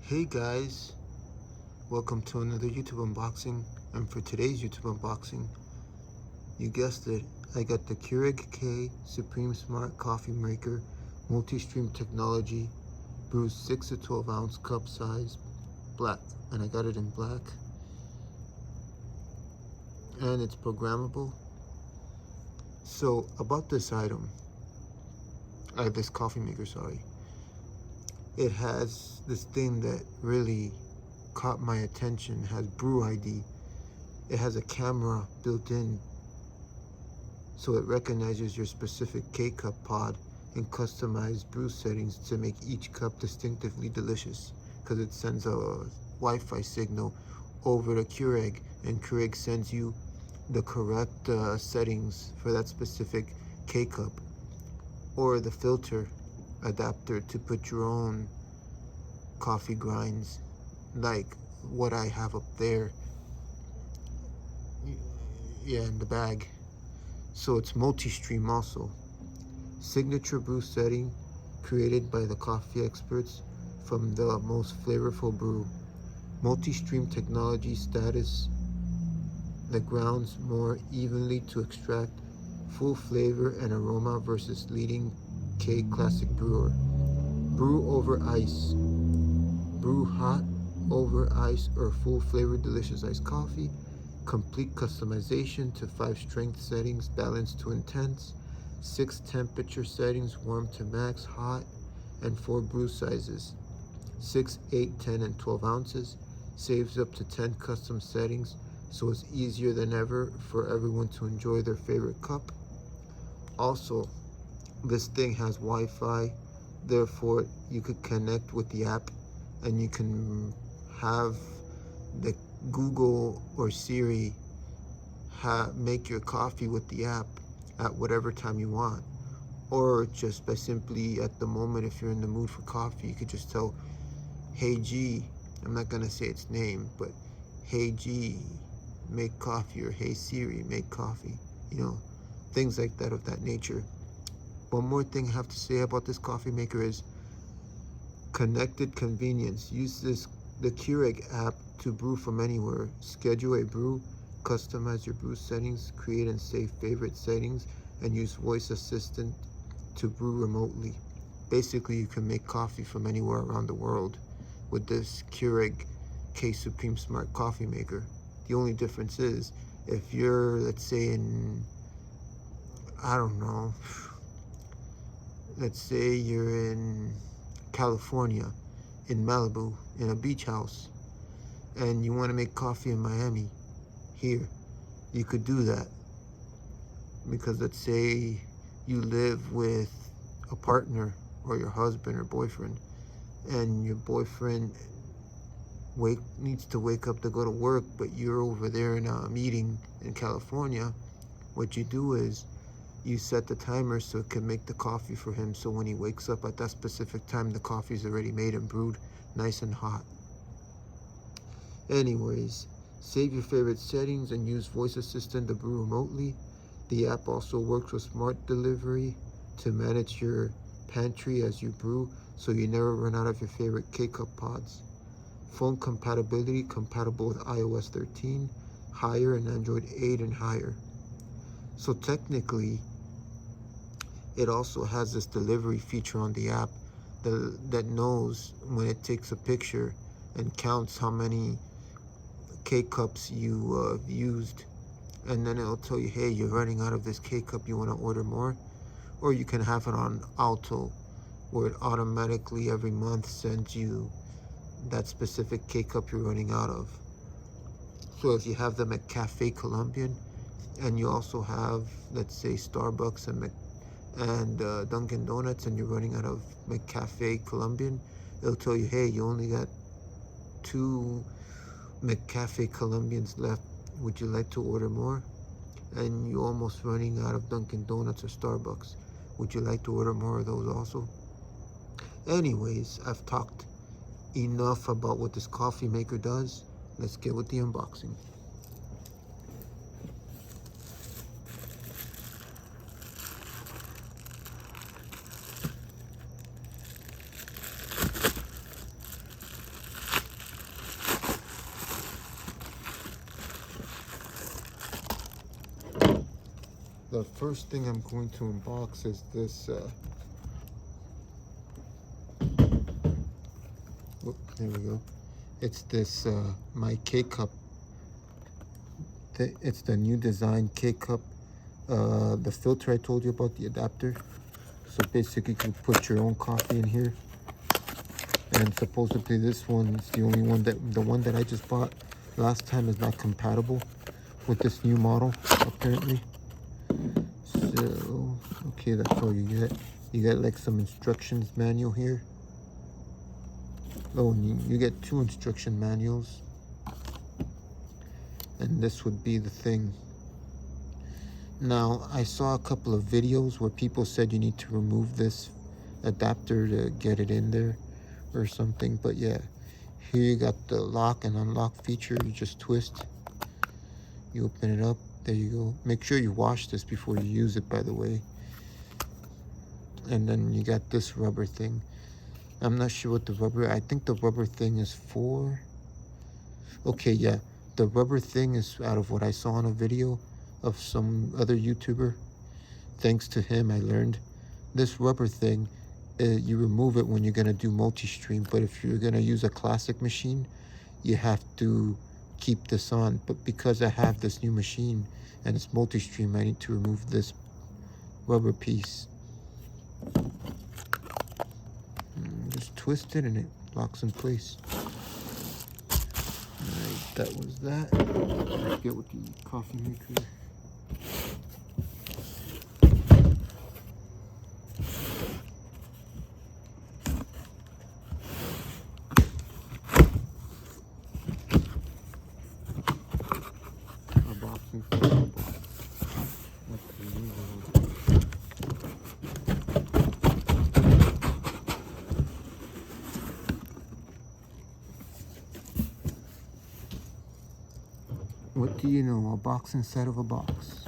Hey guys, welcome to another YouTube unboxing, and for today's YouTube unboxing, you guessed it, I got the Keurig K Supreme Smart Coffee Maker Multi-Stream Technology, brews 6 to 12 ounce cup size, black, and I got it in black, and it's programmable. So about this item, this coffee maker, sorry, it has this thing that really caught my attention. It has BrewID. It has a camera built in, so it recognizes your specific K-cup pod and customized brew settings to make each cup distinctively delicious, because it sends a Wi-Fi signal over to Keurig, and Keurig sends you the correct settings for that specific K-cup, or the filter adapter to put your own coffee grinds, like what I have up there, yeah, in the bag. So it's multi-stream also. Signature brew setting created by the coffee experts from the most flavorful brew. Multi-stream technology status that grounds more evenly to extract full flavor and aroma versus leading K-Classic brewer. Brew over ice. Brew hot, over ice, or full flavored delicious iced coffee. Complete customization to 5 strength settings, balanced to intense, 6 temperature settings, warm to max, hot, and 4 brew sizes, 6, 8, 10, and 12 ounces. Saves up to 10 custom settings, so it's easier than ever for everyone to enjoy their favorite cup. Also, this thing has Wi-Fi, therefore you could connect with the app and you can have the Google or Siri make your coffee with the app at whatever time you want, or just by simply at the moment, if you're in the mood for coffee, you could just tell, hey G, I'm not gonna say its name, but hey G, make coffee, or hey Siri, make coffee, things like that, of that nature. One more thing I have to say about this coffee maker is connected convenience. Use the Keurig app to brew from anywhere. Schedule a brew, customize your brew settings, create and save favorite settings, and use voice assistant to brew remotely. Basically, you can make coffee from anywhere around the world with this Keurig K Supreme Smart Coffee Maker. The only difference is, if you're, let's say, in, I don't know, let's say you're in California, in Malibu, in a beach house, and you want to make coffee in Miami, here, you could do that. Because let's say you live with a partner, or your husband or boyfriend, and your boyfriend needs to wake up to go to work, but you're over there in a meeting in California. What you do is you set the timer so it can make the coffee for him, so when he wakes up at that specific time, the coffee's already made and brewed nice and hot. Anyways, save your favorite settings and use voice assistant to brew remotely. The app also works with smart delivery to manage your pantry as you brew, so you never run out of your favorite K-cup pods. Phone compatibility, compatible with iOS 13, higher, and Android 8 and higher. So technically, it also has this delivery feature on the app that knows when it takes a picture and counts how many K-cups you used, and then it'll tell you, hey, you're running out of this K-cup, you want to order more? Or you can have it on auto, where it automatically every month sends you that specific K-cup you're running out of. So if you have the McCafe Colombian, and you also have, let's say, Starbucks and Dunkin' Donuts, and you're running out of McCafe Colombian, it'll tell you, hey, you only got 2 McCafe Colombians left. Would you like to order more? And you're almost running out of Dunkin' Donuts or Starbucks. Would you like to order more of those also? Anyways, I've talked enough about what this coffee maker does. Let's get with the unboxing. the first thing I'm going to unbox is this whoop, there we go. It's this my K-Cup. It's the new design K-Cup. The filter I told you about, the adapter. So basically you can put your own coffee in here. And supposedly this one is the only one the one that I just bought last time is not compatible with this new model, apparently. So, okay, that's all you get. You get like some instructions manual here. Oh, and you get 2 instruction manuals. And this would be the thing. Now, I saw a couple of videos where people said you need to remove this adapter to get it in there or something. But yeah, here you got the lock and unlock feature. You just twist. You open it up. There you go. Make sure you wash this before you use it, by the way. And then you got this rubber thing. I'm not sure what the rubber, I think the rubber thing is for. Okay, yeah. The rubber thing is out of what I saw on a video of some other YouTuber. Thanks to him, I learned this rubber thing, you remove it when you're gonna do multi-stream. But if you're gonna use a classic machine, you have to keep this on. But because I have this new machine and it's multi-stream, I need to remove this rubber piece. Just twist it and it locks in place. Alright, that was that. Let's get with the coffee maker. Unboxing for the box. What do you know? A box inside of a box.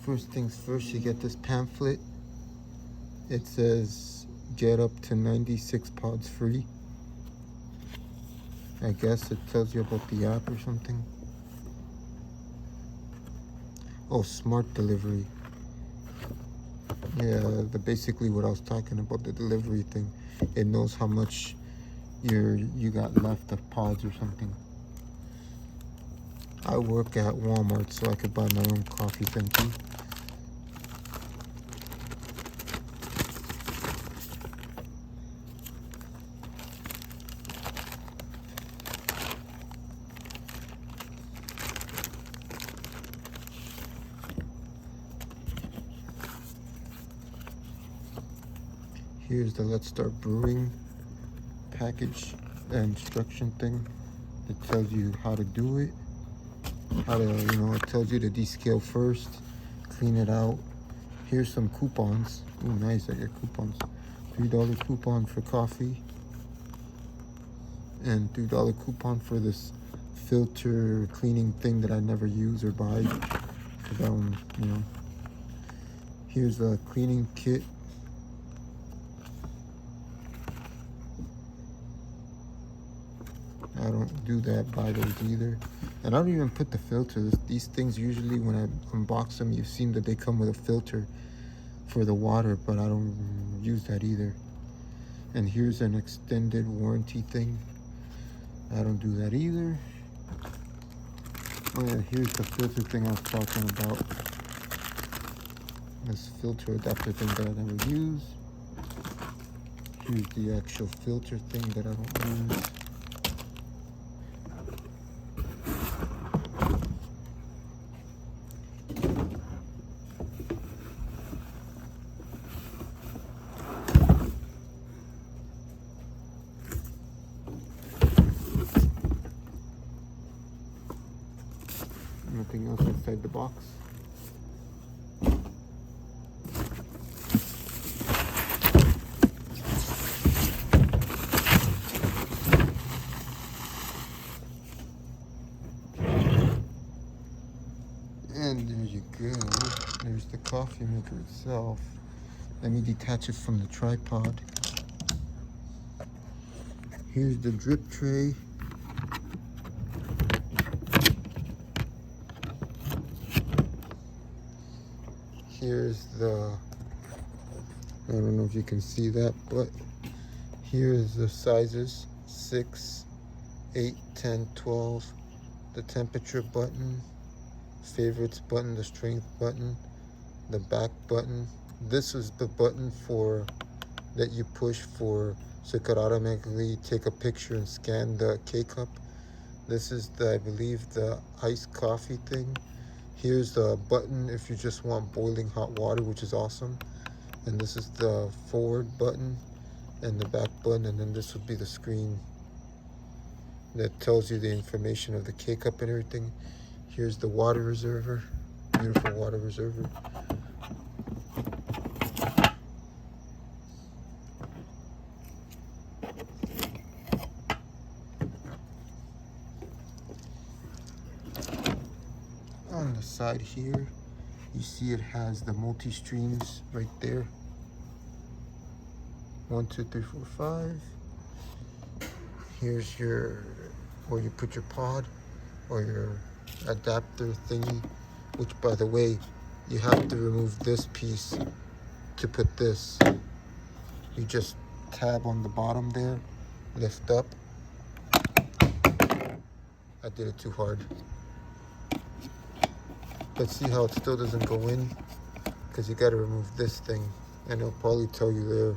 First things first, you get this pamphlet. It says get up to 96 pods free. I guess it tells you about the app or something. Oh, smart delivery. Yeah, basically what I was talking about, the delivery thing. It knows how much you got left of pods or something. I work at Walmart, so I could buy my own coffee, thank you. Here's the Let's Start Brewing package, the instruction thing. It tells you how to do it, how to, it tells you to descale first, clean it out. Here's some coupons. Ooh, nice, I get coupons. $3 coupon for coffee, and $3 coupon for this filter cleaning thing that I never use or buy. Cause that one, Here's a cleaning kit. I don't do that, buy those either. And I don't even put the filters. These things usually when I unbox them, you've seen that they come with a filter for the water, but I don't use that either. And here's an extended warranty thing. I don't do that either. Oh yeah, here's the filter thing I was talking about. This filter adapter thing that I never use. Here's the actual filter thing that I don't use. Nothing else inside the box. And there you go. There's the coffee maker itself. Let me detach it from the tripod. Here's the drip tray. Here's the, I don't know if you can see that, but here's the sizes: 6, 8, 10, 12. The temperature button, favorites button, the strength button, the back button. This is the button for that you push for so it could automatically take a picture and scan the K-cup. This is the, I believe, the iced coffee thing. Here's the button if you just want boiling hot water, which is awesome. And this is the forward button and the back button, and then this would be the screen that tells you the information of the K-cup and everything. Here's the water reservoir, beautiful water reservoir. On the side here, you see it has the multi-streams right there. 1, 2, 3, 4, 5. Here's your, where you put your pod or your adapter thingy, which, by the way, you have to remove this piece to put this. You just tab on the bottom there, lift up. I did it too hard. But see how it still doesn't go in? Because you got to remove this thing, and it'll probably tell you there.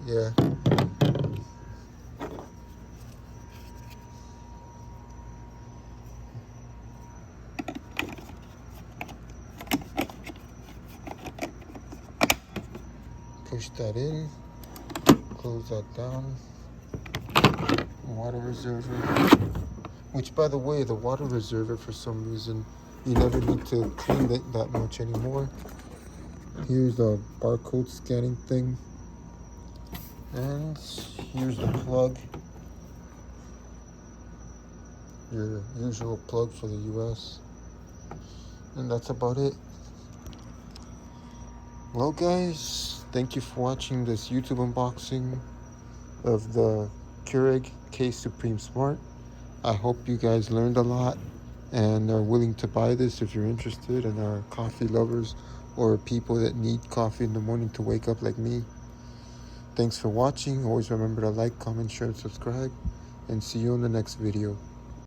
Yeah. Push that in, close that down. Water reservoir, which, by the way, the water reservoir, for some reason, you never need to clean it that much anymore. Here's the barcode scanning thing, and here's the plug, your usual plug for the US, and that's about it. Well, guys, thank you for watching this YouTube unboxing of the Keurig K Supreme Smart. I hope you guys learned a lot and are willing to buy this if you're interested and are coffee lovers or people that need coffee in the morning to wake up like me. Thanks for watching. Always remember to like, comment, share, and subscribe, and see you in the next video.